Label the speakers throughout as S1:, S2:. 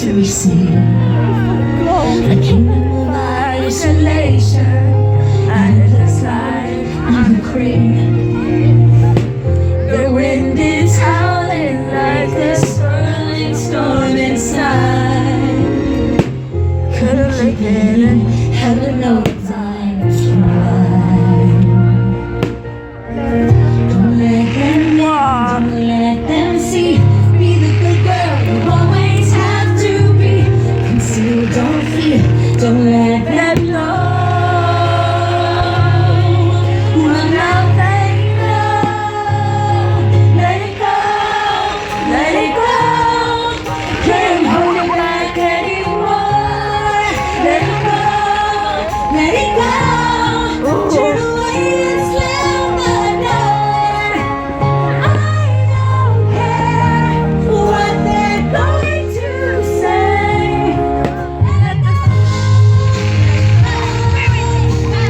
S1: to receive. A kingdom of isolation, and it looks like I'm a creep. The wind is howling like a swirling storm inside. Couldn't look at it, heaven knows I tried. Don't let them walk, don't let them see. Be the good girl you always have to be. Conceal, don't fear, don't let them know. I'm not letting go. Let it go, let it go. Can't hold it back anymore. Let it go, let it go. Turn away and slam the door. I don't care what they're going to say. Let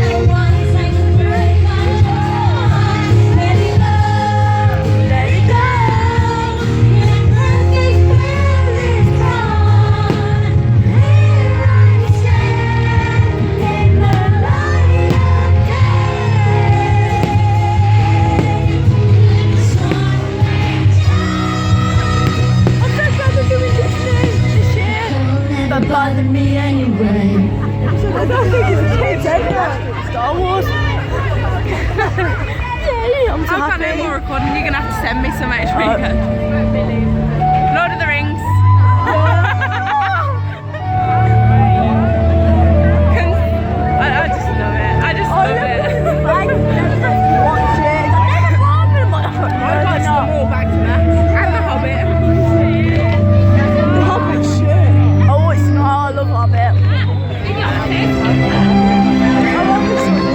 S1: the ones like the bird control. Let it go, let it go. When perfect will is gone, here I stand in the light of day. The sun went down. I'm so glad they're doing this year. Don't ever bother me anyway.
S2: I don't think it's kids anyway. Star Wars. Yeah, I'm so
S3: I can't do
S2: happy.
S3: more recording. You're gonna have to send me some extra. Lord of the Rings. I just love it. I just love it.
S2: Like, watch it.
S3: I watched them all back to back. And The Hobbit.
S2: The Hobbit shit. Oh, it's not. I love Hobbit. I love this one.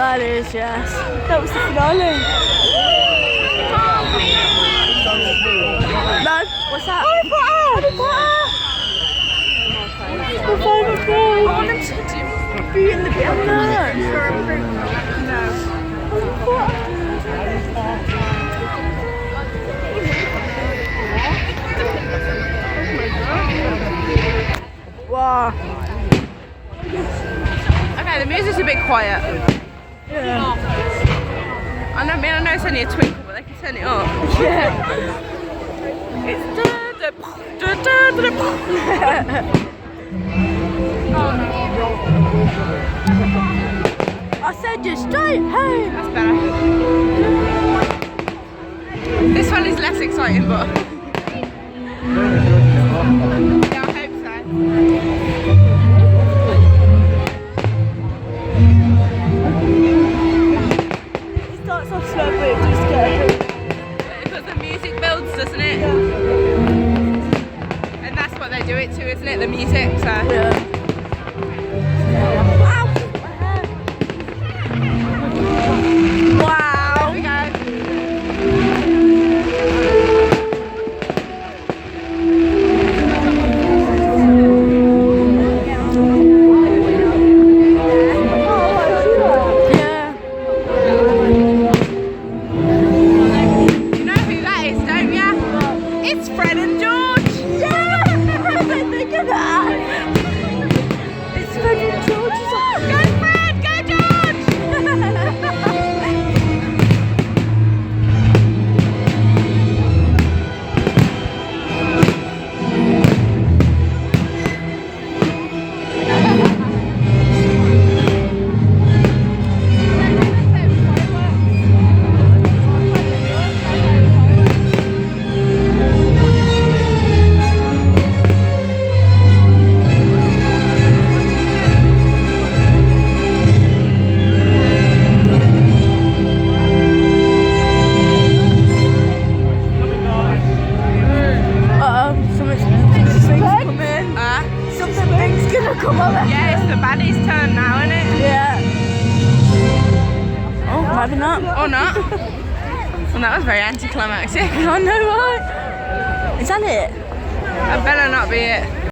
S2: that is, yes. That was the finale. No, what's that? Harry Potter! The final film.
S3: I want them to be in the
S2: No. Wow.
S3: Okay, the music's a bit quiet.
S2: Yeah.
S3: I know it's only a twinkle, but they can turn it up.
S2: Yeah.
S3: It's
S2: I said just straight, hey.
S3: That's better. This one is less exciting, but yeah, I hope so.
S2: It starts off slow, but it just gets
S3: Because the music builds, doesn't it? And that's what they do it to, isn't it? The music. So
S2: yeah. Wow.
S3: there we go.
S2: Yeah.
S3: You know who that is, don't ya? It's Fred and George.
S2: Yeah. Think of that. It's fucking George's.
S3: Go Fred, go George.
S2: Something big's gonna come over.
S3: Yeah, it's the baddie's turn now, isn't it?
S2: Yeah. Oh, maybe not.
S3: Or not? Well, that was very anticlimactic.
S2: I know, right? Is that it?
S3: That better not be it.